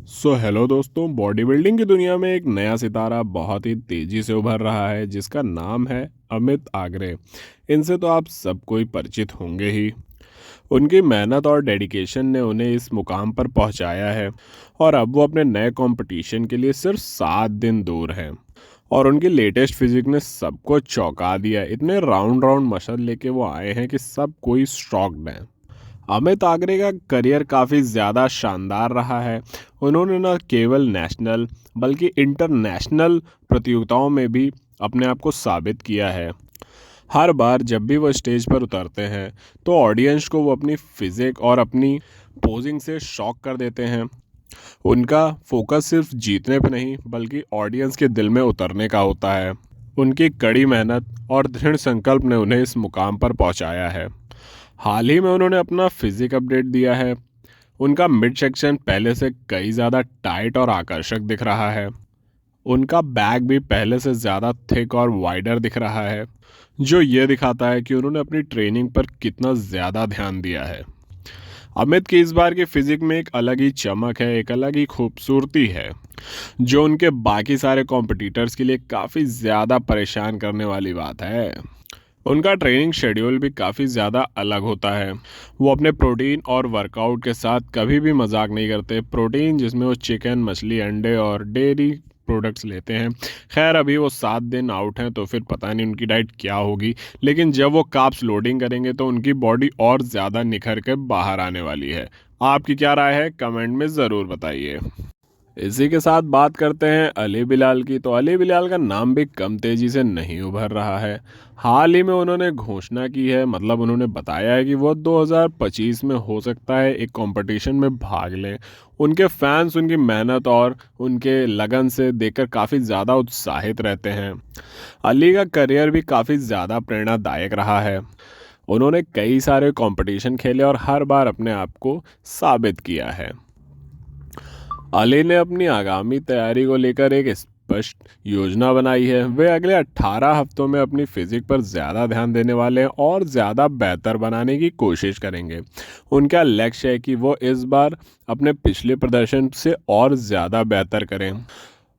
Hello दोस्तों, body building की दुनिया में एक नया सितारा बहुत ही तेजी से उभर रहा है जिसका नाम है अमित आगरे। इनसे तो आप सब कोई परिचित होंगे ही। उनकी मेहनत और डेडिकेशन ने उन्हें इस मुकाम पर पहुंचाया है और अब वो अपने नए कंपटीशन के लिए सिर्फ 7 दिन दूर हैं। और उनकी लेटेस्ट फिजिक ने सबको चौंका दिया। इतने राउंड राउंड मसल लेके वो आए हैं कि सब कोई शॉक्ड है। अमित आगरे का करियर काफ़ी ज़्यादा शानदार रहा है। उन्होंने न केवल नेशनल बल्कि इंटरनेशनल प्रतियोगिताओं में भी अपने आप को साबित किया है। हर बार जब भी वो स्टेज पर उतरते हैं तो ऑडियंस को वो अपनी फिजिक और अपनी पोजिंग से शॉक कर देते हैं। उनका फोकस सिर्फ जीतने पर नहीं बल्कि ऑडियंस के दिल में उतरने का होता है। उनकी कड़ी मेहनत और दृढ़ संकल्प ने उन्हें इस मुकाम पर पहुंचाया है। हाल ही में उन्होंने अपना फिजिक अपडेट दिया है। उनका मिड सेक्शन पहले से कई ज़्यादा टाइट और आकर्षक दिख रहा है। उनका बैक भी पहले से ज़्यादा थिक और वाइडर दिख रहा है, जो ये दिखाता है कि उन्होंने अपनी ट्रेनिंग पर कितना ज़्यादा ध्यान दिया है। अमित की इस बार की फिजिक में एक अलग ही चमक है, एक अलग ही खूबसूरती है, जो उनके बाकी सारे कॉम्पिटिटर्स के लिए काफ़ी ज़्यादा परेशान करने वाली बात है। उनका ट्रेनिंग शेड्यूल भी काफ़ी ज़्यादा अलग होता है। वो अपने प्रोटीन और वर्कआउट के साथ कभी भी मजाक नहीं करते। प्रोटीन जिसमें वो चिकन, मछली, अंडे और डेयरी प्रोडक्ट्स लेते हैं। खैर अभी वो 7 दिन आउट हैं तो फिर पता नहीं उनकी डाइट क्या होगी, लेकिन जब वो कार्ब्स लोडिंग करेंगे तो उनकी बॉडी और ज़्यादा निखर के बाहर आने वाली है। आपकी क्या राय है, कमेंट में ज़रूर बताइए। इसी के साथ बात करते हैं अली बिलाल की। तो अली बिलाल का नाम भी कम तेजी से नहीं उभर रहा है। हाल ही में उन्होंने घोषणा की है, मतलब उन्होंने बताया है कि वो 2025 में हो सकता है एक कंपटीशन में भाग लें। उनके फैंस उनकी मेहनत और उनके लगन से देखकर काफ़ी ज़्यादा उत्साहित रहते हैं। अली का करियर भी काफ़ी ज़्यादा प्रेरणादायक रहा है। उन्होंने कई सारे कंपटीशन खेले और हर बार अपने आप को साबित किया है। अली ने अपनी आगामी तैयारी को लेकर एक स्पष्ट योजना बनाई है। वे अगले 18 हफ्तों में अपनी फिजिक पर ज़्यादा ध्यान देने वाले हैं और ज़्यादा बेहतर बनाने की कोशिश करेंगे। उनका लक्ष्य है कि वो इस बार अपने पिछले प्रदर्शन से और ज़्यादा बेहतर करें।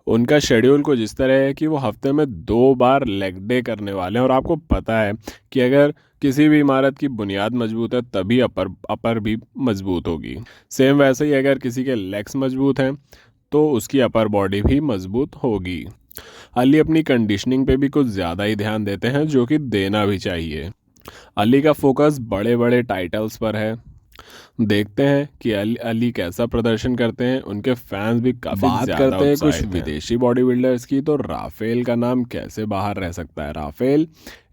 उनका शेड्यूल कुछ इस तरह है कि वो हफ्ते में 2 बार लेग डे करने वाले हैं। और आपको पता है कि अगर किसी भी इमारत की बुनियाद मजबूत है तभी अपर अपर भी मजबूत होगी। सेम वैसे ही अगर किसी के लेग्स मजबूत हैं तो उसकी अपर बॉडी भी मजबूत होगी। अली अपनी कंडीशनिंग पे भी कुछ ज़्यादा ही ध्यान देते हैं, जो कि देना भी चाहिए। अली का फोकस बड़े बड़े टाइटल्स पर है। देखते हैं कि अली कैसा प्रदर्शन करते हैं। उनके फैंस भी काफी बात ज्यादा करते हैं कुछ उत्साहित हैं। विदेशी बॉडी बिल्डर्स की, तो राफेल का नाम कैसे बाहर रह सकता है। राफेल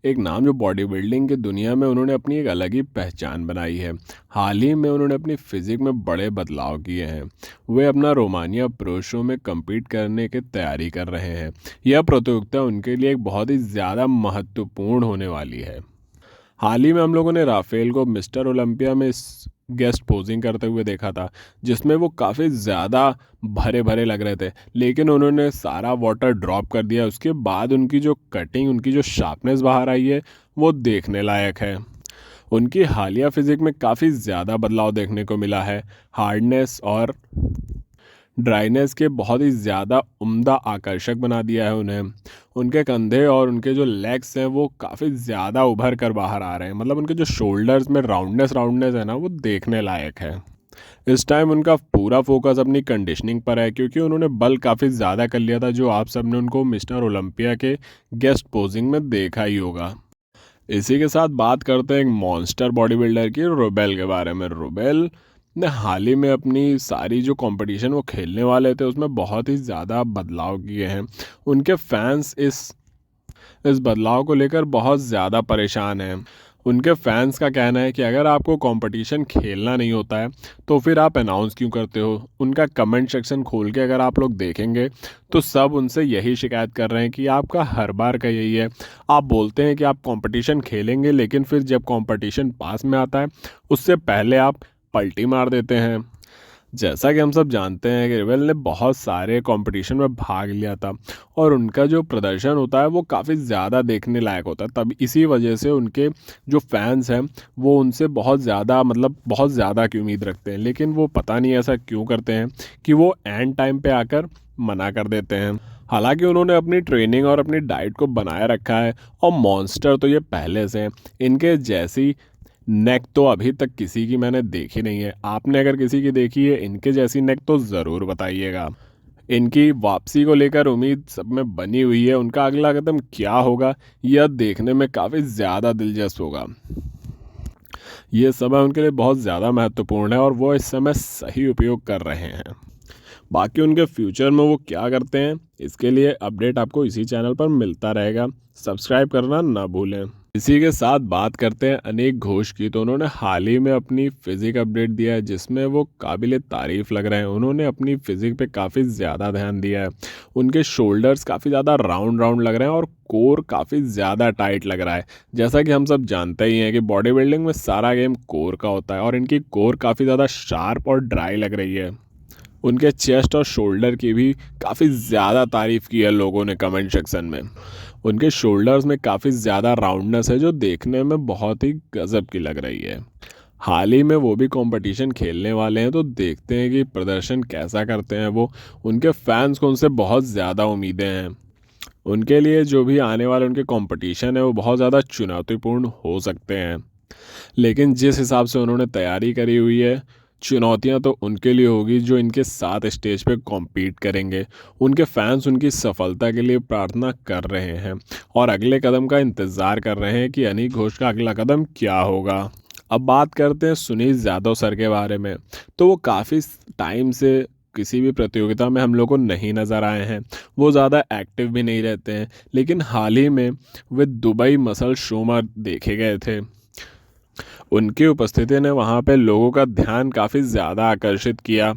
एक नाम जो बॉडी बिल्डिंग की दुनिया में उन्होंने अपनी एक अलग ही पहचान बनाई है। हाल ही में उन्होंने अपनी फिजिक में बड़े बदलाव किए हैं। वे अपना रोमानिया प्रो शो में compete करने की तैयारी कर रहे हैं। यह प्रतियोगिता उनके लिए एक बहुत ही ज़्यादा महत्वपूर्ण होने वाली है। हाल ही में हम लोगों ने राफेल को मिस्टर ओलंपिया में गेस्ट पोजिंग करते हुए देखा था, जिसमें वो काफ़ी ज़्यादा भरे भरे लग रहे थे, लेकिन उन्होंने सारा वाटर ड्रॉप कर दिया। उसके बाद उनकी जो कटिंग, उनकी जो शार्पनेस बाहर आई है, वो देखने लायक है। उनकी हालिया फिजिक में काफ़ी ज़्यादा बदलाव देखने को मिला है। हार्डनेस और ड्राइनेस के बहुत ही ज़्यादा उम्दा आकर्षक बना दिया है उन्हें। उनके कंधे और उनके जो लेग्स हैं वो काफ़ी ज़्यादा उभर कर बाहर आ रहे हैं। मतलब उनके जो शोल्डर्स में राउंडनेस राउंडनेस है ना, वो देखने लायक है। इस टाइम उनका पूरा फोकस अपनी कंडीशनिंग पर है, क्योंकि उन्होंने बल काफ़ी ज़्यादा कर लिया था, जो आप सब ने उनको मिस्टर ओलंपिया के गेस्ट पोजिंग में देखा ही होगा। इसी के साथ बात करते हैं एक मॉन्स्टर बॉडी बिल्डर की, रुबेल के बारे में। रुबेल ने हाल ही में अपनी सारी जो कंपटीशन वो खेलने वाले थे उसमें बहुत ही ज़्यादा बदलाव किए हैं। उनके फैंस इस बदलाव को लेकर बहुत ज़्यादा परेशान हैं। उनके फैंस का कहना है कि अगर आपको कंपटीशन खेलना नहीं होता है तो फिर आप अनाउंस क्यों करते हो। उनका कमेंट सेक्शन खोल के अगर आप लोग देखेंगे तो सब उनसे यही शिकायत कर रहे हैं कि आपका हर बार का यही है। आप बोलते हैं कि आप कंपटीशन खेलेंगे, लेकिन फिर जब कंपटीशन पास में आता है उससे पहले आप पलटी मार देते हैं। जैसा कि हम सब जानते हैं कि रिवेल ने बहुत सारे कंपटीशन में भाग लिया था और उनका जो प्रदर्शन होता है वो काफ़ी ज़्यादा देखने लायक होता है। तब इसी वजह से उनके जो फैंस हैं वो उनसे बहुत ज़्यादा मतलब बहुत ज़्यादा की उम्मीद रखते हैं, लेकिन वो पता नहीं ऐसा क्यों करते हैं कि वो एंड टाइम पे आकर मना कर देते हैं। हालांकि उन्होंने अपनी ट्रेनिंग और अपनी डाइट को बनाए रखा है और मॉन्स्टर तो ये पहले से हैं। इनके जैसी नेक तो अभी तक किसी की मैंने देखी नहीं है। आपने अगर किसी की देखी है इनके जैसी नेक तो ज़रूर बताइएगा। इनकी वापसी को लेकर उम्मीद सब में बनी हुई है। उनका अगला कदम क्या होगा यह देखने में काफ़ी ज़्यादा दिलचस्प होगा। ये समय उनके लिए बहुत ज़्यादा महत्वपूर्ण है और वो इस समय सही उपयोग कर रहे हैं। बाकी उनके फ्यूचर में वो क्या करते हैं इसके लिए अपडेट आपको इसी चैनल पर मिलता रहेगा। सब्सक्राइब करना ना भूलें। इसी के साथ बात करते हैं अनिक घोष की। तो उन्होंने हाल ही में अपनी फिजिक अपडेट दिया है जिसमें वो काबिले तारीफ लग रहे हैं। उन्होंने अपनी फिजिक पे काफ़ी ज़्यादा ध्यान दिया है। उनके शोल्डर्स काफ़ी ज़्यादा राउंड राउंड लग रहे हैं और कोर काफ़ी ज़्यादा टाइट लग रहा है। जैसा कि हम सब जानते ही हैं कि बॉडी बिल्डिंग में सारा गेम कोर का होता है और इनकी कोर काफ़ी ज़्यादा शार्प और ड्राई लग रही है। उनके चेस्ट और शोल्डर की भी काफ़ी ज़्यादा तारीफ़ की है लोगों ने कमेंट सेक्शन में। उनके शोल्डर्स में काफ़ी ज़्यादा राउंडनेस है जो देखने में बहुत ही गजब की लग रही है। हाल ही में वो भी कंपटीशन खेलने वाले हैं, तो देखते हैं कि प्रदर्शन कैसा करते हैं वो। उनके फैंस को उनसे बहुत ज़्यादा उम्मीदें हैं। उनके लिए जो भी आने वाले उनके कंपटीशन है वो बहुत ज़्यादा चुनौतीपूर्ण हो सकते हैं, लेकिन जिस हिसाब से उन्होंने तैयारी करी हुई है चुनौतियां तो उनके लिए होगी जो इनके साथ स्टेज पे कॉम्पीट करेंगे। उनके फैंस उनकी सफलता के लिए प्रार्थना कर रहे हैं और अगले कदम का इंतज़ार कर रहे हैं कि अनिक घोष का अगला कदम क्या होगा। अब बात करते हैं सुनील यादव सर के बारे में। तो वो काफ़ी टाइम से किसी भी प्रतियोगिता में हम लोग को नहीं नज़र आए हैं। वो ज़्यादा एक्टिव भी नहीं रहते हैं, लेकिन हाल ही में वे दुबई मसल शो में देखे गए थे। उनकी उपस्थिति ने वहाँ पे लोगों का ध्यान काफ़ी ज़्यादा आकर्षित किया।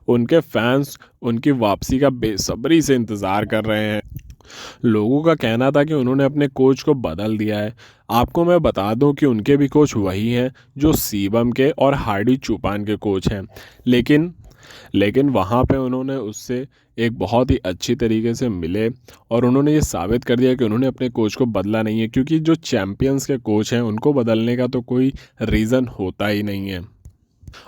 उनके फैंस उनकी वापसी का बेसब्री से इंतज़ार कर रहे हैं। लोगों का कहना था कि उन्होंने अपने कोच को बदल दिया है। आपको मैं बता दूं कि उनके भी कोच वही हैं जो सीबम के और हार्डी चुपान के कोच हैं, लेकिन वहाँ पे उन्होंने उससे एक बहुत ही अच्छी तरीके से मिले और उन्होंने ये साबित कर दिया कि उन्होंने अपने कोच को बदला नहीं है, क्योंकि जो चैम्पियंस के कोच हैं उनको बदलने का तो कोई रीज़न होता ही नहीं है।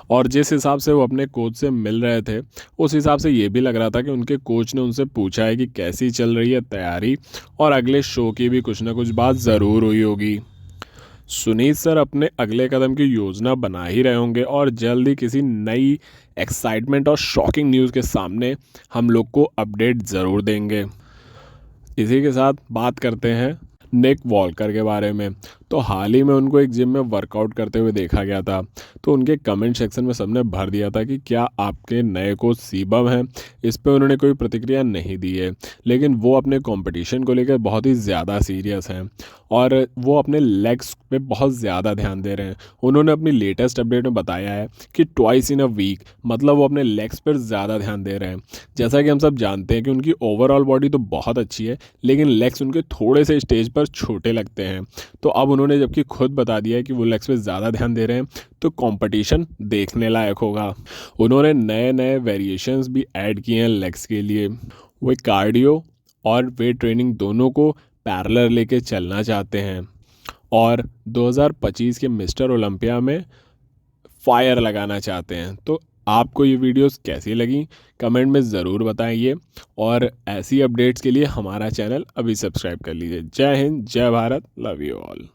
और जिस हिसाब से वो अपने कोच से मिल रहे थे उस हिसाब से ये भी लग रहा था कि उनके कोच ने उनसे पूछा है कि कैसी चल रही है तैयारी, और अगले शो की भी कुछ ना कुछ बात ज़रूर हुई होगी। सुनीत सर अपने अगले कदम की योजना बना ही रहे होंगे और जल्द ही किसी नई एक्साइटमेंट और शॉकिंग न्यूज़ के सामने हम लोग को अपडेट ज़रूर देंगे। इसी के साथ बात करते हैं निक वॉल्कर के बारे में। तो हाल ही में उनको एक जिम में वर्कआउट करते हुए देखा गया था। तो उनके कमेंट सेक्शन में सबने भर दिया था कि क्या आपके नए कोच सीबम हैं। इस पे उन्होंने कोई प्रतिक्रिया नहीं दी है, लेकिन वो अपने कंपटीशन को लेकर बहुत ही ज़्यादा सीरियस हैं और वो अपने लेग्स पे बहुत ज़्यादा ध्यान दे रहे हैं। उन्होंने अपनी लेटेस्ट अपडेट में बताया है कि ट्वाइस इन अ वीक, मतलब वो अपने लेग्स पर ज़्यादा ध्यान दे रहे हैं। जैसा कि हम सब जानते हैं कि उनकी ओवरऑल बॉडी तो बहुत अच्छी है, लेकिन लेग्स उनके थोड़े से स्टेज पर छोटे लगते हैं। तो अब उन्होंने जबकि खुद बता दिया है कि वो लेग्स पे ज़्यादा ध्यान दे रहे हैं, तो कंपटीशन देखने लायक होगा। उन्होंने नए नए वेरिएशंस भी ऐड किए हैं लेग्स के लिए। वो कार्डियो और वेट ट्रेनिंग दोनों को पैरेलल लेके चलना चाहते हैं और 2025 के मिस्टर ओलंपिया में फायर लगाना चाहते हैं। तो आपको ये वीडियोस कैसी लगी कमेंट में ज़रूर बताइए और ऐसी अपडेट्स के लिए हमारा चैनल अभी सब्सक्राइब कर लीजिए। जय हिंद, जय भारत, लव यू ऑल।